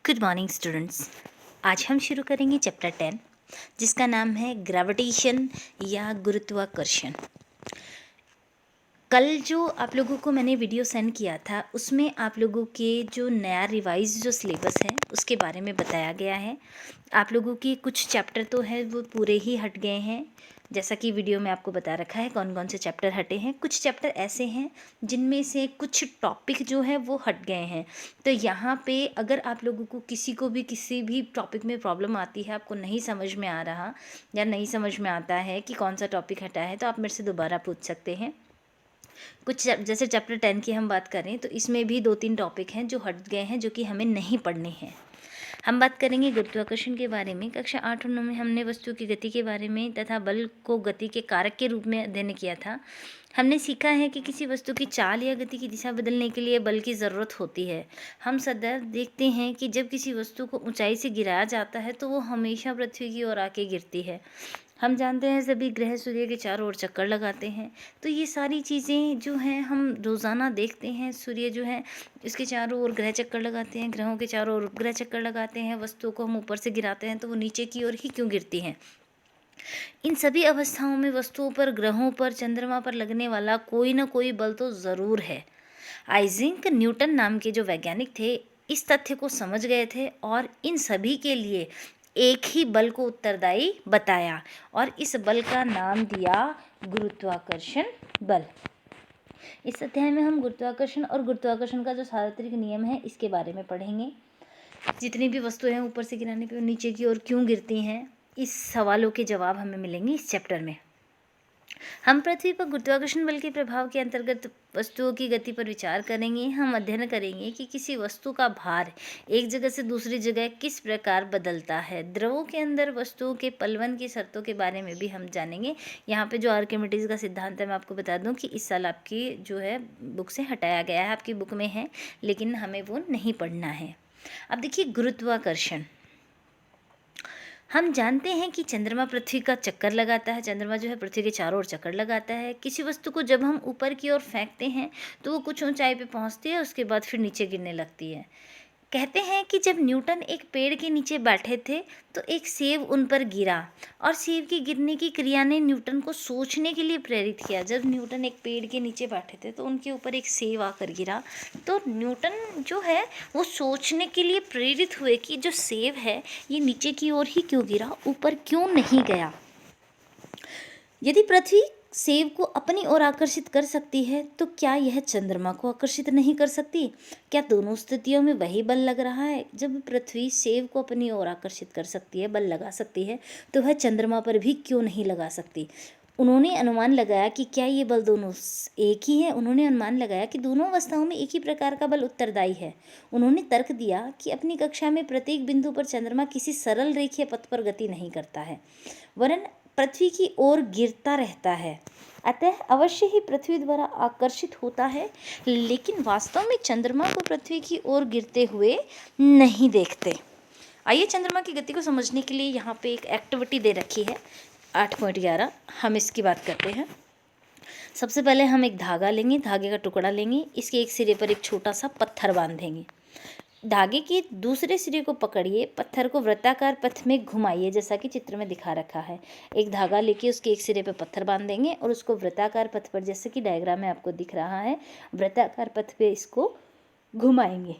Good morning students. आज हम शुरू करेंगे चैप्टर 10 जिसका नाम है ग्रेविटेशन या गुरुत्वाकर्षण। कल जो आप लोगों को मैंने वीडियो सेंड किया था उसमें आप लोगों के जो नया रिवाइज जो सिलेबस है उसके बारे में बताया गया है। आप लोगों के कुछ चैप्टर तो है वो पूरे ही हट गए हैं, जैसा कि वीडियो में आपको बता रखा है कौन कौन से चैप्टर हटे हैं। कुछ चैप्टर ऐसे हैं जिनमें से कुछ टॉपिक जो है वो हट गए हैं। तो यहाँ पे अगर आप लोगों को किसी भी टॉपिक में प्रॉब्लम आती है, आपको नहीं समझ में आ रहा या नहीं समझ में आता है कि कौन सा टॉपिक हटा है, तो आप मेरे से दोबारा पूछ सकते हैं। कुछ जैसे चैप्टर 10 की हम बात करें तो इसमें भी 2-3 टॉपिक हैं जो हट गए हैं, जो कि हमें नहीं पढ़ने हैं। हम बात करेंगे गुरुत्वाकर्षण के बारे में। कक्षा 8 और 9 में हमने वस्तु की गति के बारे में तथा बल को गति के कारक के रूप में अध्ययन किया था। हमने सीखा है कि किसी वस्तु की चाल या गति की दिशा बदलने के लिए बल की ज़रूरत होती है। हम सदैव देखते हैं कि जब किसी वस्तु को ऊंचाई से गिराया जाता है तो वो हमेशा पृथ्वी की ओर आके गिरती है। हम जानते हैं सभी ग्रह सूर्य के चारों ओर चक्कर लगाते हैं। तो ये सारी चीज़ें जो हैं हम रोज़ाना देखते हैं। सूर्य जो है इसके चारों ओर ग्रह चक्कर लगाते हैं, ग्रहों के चारों ओर उपग्रह चक्कर लगाते हैं। वस्तुओं को हम ऊपर से गिराते हैं तो वो नीचे की ओर ही क्यों गिरती हैं। इन सभी अवस्थाओं में वस्तुओं पर, ग्रहों पर, चंद्रमा पर लगने वाला कोई ना कोई बल तो ज़रूर है। आइजैक न्यूटन नाम के जो वैज्ञानिक थे इस तथ्य को समझ गए थे और इन सभी के लिए एक ही बल को उत्तरदायी बताया और इस बल का नाम दिया गुरुत्वाकर्षण बल। इस अध्याय में हम गुरुत्वाकर्षण और गुरुत्वाकर्षण का जो सार्वत्रिक नियम है इसके बारे में पढ़ेंगे। जितनी भी वस्तुएं हैं ऊपर से गिराने पर नीचे की ओर क्यों गिरती हैं, इस सवालों के जवाब हमें मिलेंगे इस चैप्टर में। हम पृथ्वी पर गुरुत्वाकर्षण बल के प्रभाव के अंतर्गत वस्तुओं की गति पर विचार करेंगे। हम अध्ययन करेंगे कि किसी वस्तु का भार एक जगह से दूसरी जगह किस प्रकार बदलता है। द्रवों के अंदर वस्तुओं के पलवन की शर्तों के बारे में भी हम जानेंगे। यहाँ पे जो आर्किमिडीज का सिद्धांत है मैं आपको बता दूँ कि इस साल आपकी जो है बुक से हटाया गया है, आपकी बुक में है लेकिन हमें वो नहीं पढ़ना है। अब देखिए गुरुत्वाकर्षण। हम जानते हैं कि चंद्रमा पृथ्वी का चक्कर लगाता है। चंद्रमा जो है पृथ्वी के चारों ओर चक्कर लगाता है। किसी वस्तु को जब हम ऊपर की ओर फेंकते हैं तो वो कुछ ऊंचाई पे पहुंचती है, उसके बाद फिर नीचे गिरने लगती है। कहते हैं कि जब न्यूटन एक पेड़ के नीचे बैठे थे तो एक सेब उन पर गिरा और सेब के गिरने की क्रिया ने न्यूटन को सोचने के लिए प्रेरित किया। जब न्यूटन एक पेड़ के नीचे बैठे थे तो उनके ऊपर एक सेब आकर गिरा तो न्यूटन जो है वो सोचने के लिए प्रेरित हुए कि जो सेब है ये नीचे की ओर ही क्यों गिरा, ऊपर क्यों नहीं गया। यदि पृथ्वी सेब को अपनी ओर आकर्षित कर सकती है तो क्या यह चंद्रमा को आकर्षित नहीं कर सकती? क्या दोनों स्थितियों में वही बल लग रहा है? जब पृथ्वी सेब को अपनी ओर आकर्षित कर सकती है, बल लगा सकती है, तो वह चंद्रमा पर भी क्यों नहीं लगा सकती? उन्होंने अनुमान लगाया कि क्या ये बल दोनों एक ही है। उन्होंने अनुमान लगाया कि दोनों अवस्थाओं में एक ही प्रकार का बल उत्तरदायी है। उन्होंने तर्क दिया कि अपनी कक्षा में प्रत्येक बिंदु पर चंद्रमा किसी सरल रेखीय पथ पर गति नहीं करता है, वरन पृथ्वी की ओर गिरता रहता है। अतः अवश्य ही पृथ्वी द्वारा आकर्षित होता है, लेकिन वास्तव में चंद्रमा को पृथ्वी की ओर गिरते हुए नहीं देखते। आइए चंद्रमा की गति को समझने के लिए यहाँ पे एक एक्टिविटी दे रखी है 8.11। हम इसकी बात करते हैं। सबसे पहले हम एक धागा लेंगे, धागे का टुकड़ा लेंगे, इसके एक सिरे पर एक छोटा सा पत्थर बांधेंगे। धागे के दूसरे सिरे को पकड़िए, पत्थर को वृत्ताकार पथ में घुमाइए जैसा कि चित्र में दिखा रखा है। एक धागा लेके उसके एक सिरे पर पत्थर बांध देंगे और उसको वृत्ताकार पथ पर, जैसे कि डायग्राम में आपको दिख रहा है, वृत्ताकार पथ पे इसको घुमाएंगे।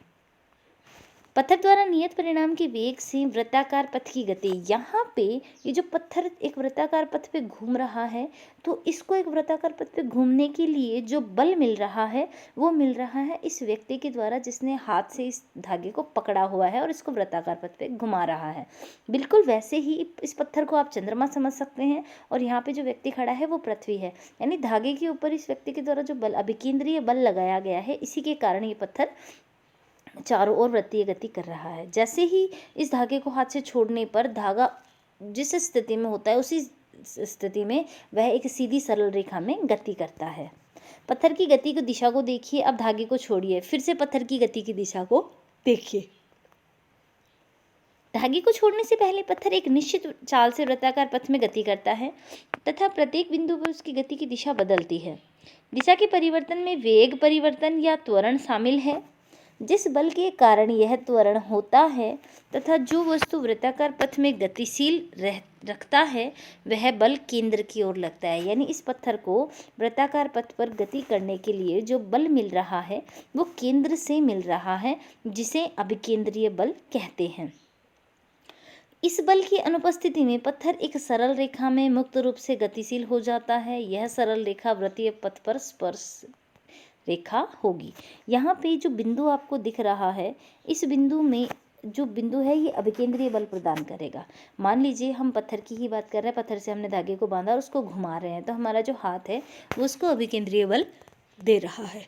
पत्थर द्वारा नियत परिणाम के वेग से वृत्ताकार पथ की गति। यहाँ पे ये जो पत्थर एक वृत्ताकार पथ पे घूम रहा है तो इसको एक वृत्ताकार पथ पे घूमने के लिए जो बल मिल रहा है वो मिल रहा है इस व्यक्ति के द्वारा जिसने हाथ से इस धागे को पकड़ा हुआ है और इसको वृत्ताकार पथ पे घुमा रहा है। बिल्कुल वैसे ही इस पत्थर को आप चंद्रमा समझ सकते हैं और यहाँ पे जो व्यक्ति खड़ा है वो पृथ्वी है। यानी धागे के ऊपर इस व्यक्ति के द्वारा जो बल, अभिकेंद्रीय बल लगाया गया है, इसी के कारण ये पत्थर चारों ओर वृत्तीय गति कर रहा है। जैसे ही इस धागे को हाथ से छोड़ने पर धागा जिस स्थिति में होता है उसी स्थिति में वह एक सीधी सरल रेखा में गति करता है। पत्थर की गति की दिशा को देखिए। अब धागे को छोड़िए, फिर से पत्थर की गति की दिशा को देखिए। धागे को छोड़ने से पहले पत्थर एक निश्चित चाल से वृत्ताकार पथ में गति करता है तथा प्रत्येक बिंदु पर उसकी गति की दिशा बदलती है। दिशा के परिवर्तन में वेग परिवर्तन या त्वरण शामिल है। जिस बल के कारण यह त्वरण होता है तथा जो वस्तु वृत्ताकार पथ में गतिशील रखता है वह बल केंद्र की ओर लगता है। यानी इस पत्थर को वृत्ताकार पथ पर गति करने के लिए जो बल मिल रहा है वो केंद्र से मिल रहा है, जिसे अभिकेंद्रीय बल कहते हैं। इस बल की अनुपस्थिति में पत्थर एक सरल रेखा में मुक्त रूप से गतिशील हो जाता है। यह सरल रेखा वृत्तीय पथ पर स्पर्श रेखा होगी। यहाँ पे जो बिंदु आपको दिख रहा है, इस बिंदु में जो बिंदु है ये अभिकेंद्रीय बल प्रदान करेगा। मान लीजिए हम पत्थर की ही बात कर रहे हैं, पत्थर से हमने धागे को बांधा और उसको घुमा रहे हैं, तो हमारा जो हाथ है वो उसको अभिकेंद्रीय बल दे रहा है।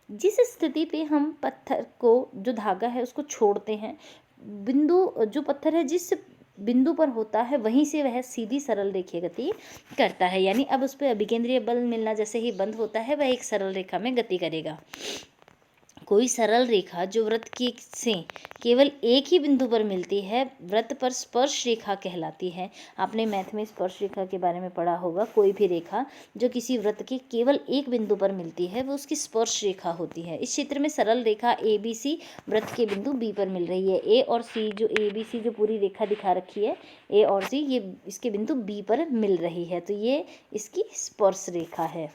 जिस स्थिति पे हम पत्थर को, जो धागा है उसको छोड़ते हैं, बिंदु जो पत्थर है जिस बिंदु पर होता है वहीं से वह सीधी सरल रेखा गति करता है। यानी अब उस पर अभिकेंद्रीय बल मिलना जैसे ही बंद होता है वह एक सरल रेखा में गति करेगा। कोई सरल रेखा जो वृत्त की से केवल एक ही बिंदु पर मिलती है वृत्त पर स्पर्श रेखा कहलाती है। आपने मैथ में स्पर्श रेखा के बारे में पढ़ा होगा। कोई भी रेखा जो किसी वृत्त के केवल एक बिंदु पर मिलती है वो उसकी स्पर्श रेखा होती है। इस क्षेत्र में सरल रेखा ABC वृत्त के बिंदु B पर मिल रही है। A और C जो ABC जो पूरी रेखा दिखा रखी है, A और C ये इसके बिंदु B पर मिल रही है, तो ये इसकी स्पर्श रेखा है।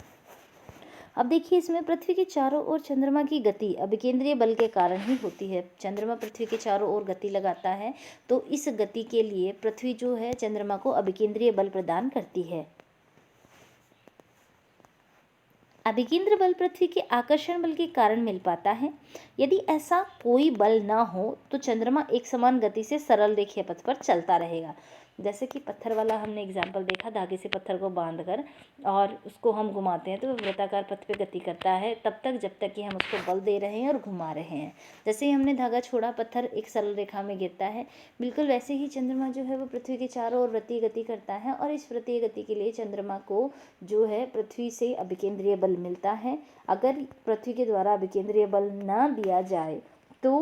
अब देखिए इसमें पृथ्वी के चारों ओर चंद्रमा की गति अभिकेंद्रीय बल के कारण ही होती है। चंद्रमा पृथ्वी के चारों ओर गति लगाता है, तो इस गति के लिए पृथ्वी जो है चंद्रमा को अभिकेंद्रीय बल प्रदान करती है। अभिकेंद्र बल पृथ्वी के आकर्षण बल के कारण मिल पाता है। यदि ऐसा कोई बल ना हो तो चंद्रमा एक समान गति से सरल रेखीय पथ पर चलता रहेगा। जैसे कि पत्थर वाला हमने एग्जाम्पल देखा, धागे से पत्थर को बांधकर और उसको हम घुमाते हैं तो वह वृत्ताकार पथ पे गति करता है तब तक जब तक कि हम उसको बल दे रहे हैं और घुमा रहे हैं। जैसे ही हमने धागा छोड़ा, पत्थर एक सरल रेखा में गिरता है। बिल्कुल वैसे ही चंद्रमा जो है वो पृथ्वी के चारों ओर वृत्तीय गति करता है, और इस वृत्तीय गति के लिए चंद्रमा को जो है पृथ्वी से अभिकेंद्रीय बल मिलता है। अगर पृथ्वी के द्वारा अभिकेंद्रीय बल ना दिया जाए तो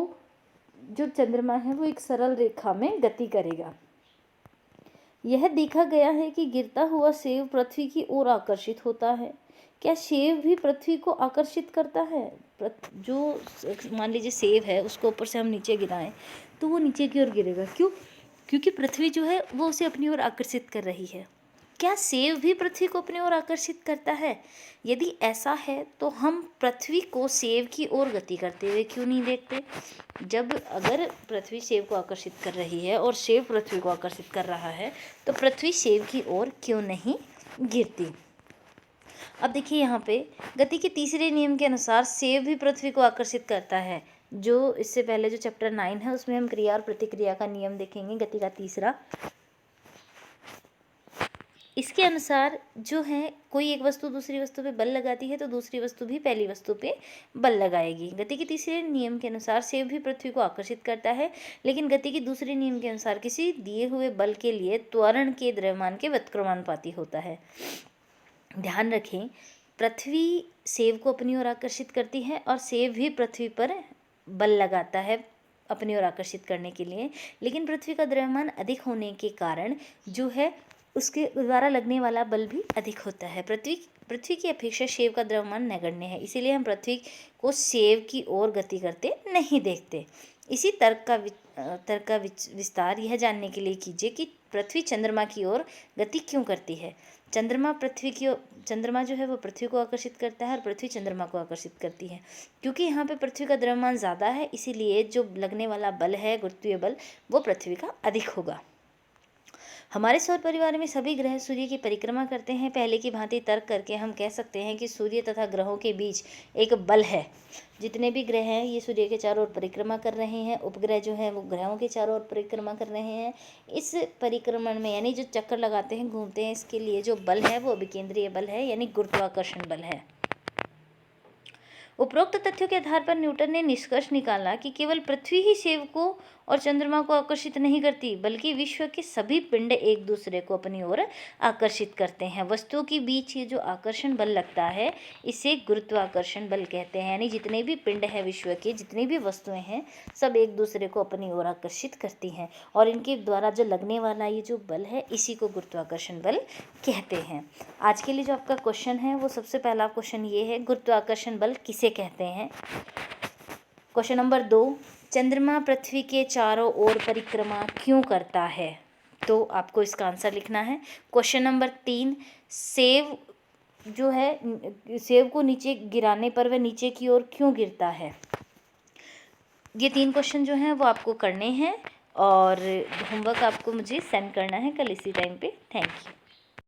जो चंद्रमा है वो एक सरल रेखा में गति करेगा। यह देखा गया है कि गिरता हुआ सेब पृथ्वी की ओर आकर्षित होता है। क्या सेब भी पृथ्वी को आकर्षित करता है? जो मान लीजिए सेब है उसको ऊपर से हम नीचे गिराएं तो वो नीचे की ओर गिरेगा। क्यों? क्योंकि पृथ्वी जो है वो उसे अपनी ओर आकर्षित कर रही है। क्या सेब भी पृथ्वी को अपनी ओर आकर्षित करता है? यदि ऐसा है तो हम पृथ्वी को सेब की ओर गति करते हुए क्यों नहीं देखते? जब अगर पृथ्वी सेब को आकर्षित कर रही है और सेब पृथ्वी को आकर्षित कर रहा है तो पृथ्वी सेब की ओर क्यों नहीं गिरती? अब देखिए यहाँ पे गति के तीसरे नियम के अनुसार सेब भी पृथ्वी को आकर्षित करता है। जो इससे पहले जो चैप्टर 9 है उसमें हम क्रिया और प्रतिक्रिया का नियम देखेंगे, गति का तीसरा। इसके अनुसार जो है कोई एक वस्तु दूसरी वस्तु पे बल लगाती है तो दूसरी वस्तु भी पहली वस्तु पे बल लगाएगी। गति के तीसरे नियम के अनुसार सेब भी पृथ्वी को आकर्षित करता है, लेकिन गति के दूसरे नियम के अनुसार किसी दिए हुए बल के लिए त्वरण के द्रव्यमान के व्युत्क्रमानुपाती होता है। ध्यान रखें, पृथ्वी सेब को अपनी ओर आकर्षित करती है और सेब भी पृथ्वी पर बल लगाता है अपनी ओर आकर्षित करने के लिए, लेकिन पृथ्वी का द्रव्यमान अधिक होने के कारण जो है उसके द्वारा लगने वाला बल भी अधिक होता है। पृथ्वी की अपेक्षा सेब का द्रव्यमान नगण्य है, इसीलिए हम पृथ्वी को सेब की ओर गति करते नहीं देखते। इसी तर्क का विस्तार यह जानने के लिए कीजिए कि पृथ्वी चंद्रमा की ओर गति क्यों करती है। चंद्रमा जो है वो पृथ्वी को आकर्षित करता है और पृथ्वी चंद्रमा को आकर्षित करती है। क्योंकि यहाँ पे पृथ्वी का द्रव्यमान ज़्यादा है, इसीलिए जो लगने वाला बल है गुरुत्वीय बल वो पृथ्वी का अधिक होगा। हमारे सौर परिवार में सभी ग्रह सूर्य की परिक्रमा करते हैं। पहले की भांति तर्क करके हम कह सकते हैं कि सूर्य तथा ग्रहों के बीच एक बल है। जितने भी ग्रह हैं ये सूर्य के चारों ओर परिक्रमा कर रहे हैं, उपग्रह जो हैं वो ग्रहों के चारों ओर परिक्रमा कर रहे हैं। इस परिक्रमण में यानी जो चक्कर लगाते हैं, घूमते हैं, इसके लिए जो बल है वो अभिकेंद्रीय बल है, यानी गुरुत्वाकर्षण बल है। उपरोक्त तथ्यों के आधार पर न्यूटन ने निष्कर्ष निकाला कि केवल पृथ्वी ही सेब को और चंद्रमा को आकर्षित नहीं करती, बल्कि विश्व के सभी पिंड एक दूसरे को अपनी ओर आकर्षित करते हैं। वस्तुओं के बीच ये जो आकर्षण बल लगता है इसे गुरुत्वाकर्षण बल कहते हैं। यानी जितने भी पिंड हैं विश्व के, जितनी भी वस्तुएं हैं, सब एक दूसरे को अपनी ओर आकर्षित करती हैं और इनके द्वारा जो लगने वाला ये जो बल है इसी को गुरुत्वाकर्षण बल कहते हैं। आज के लिए जो आपका क्वेश्चन है वो सबसे पहला क्वेश्चन ये है, गुरुत्वाकर्षण बल किसे कहते हैं। क्वेश्चन नंबर 2, चंद्रमा पृथ्वी के चारों ओर परिक्रमा क्यों करता है? तो आपको इसका आंसर लिखना है। क्वेश्चन नंबर 3, सेब जो है, सेब को नीचे गिराने पर वह नीचे की ओर क्यों गिरता है? ये 3 क्वेश्चन जो हैं वो आपको करने हैं और होमवर्क आपको मुझे सेंड करना है कल इसी टाइम पे। Thank you.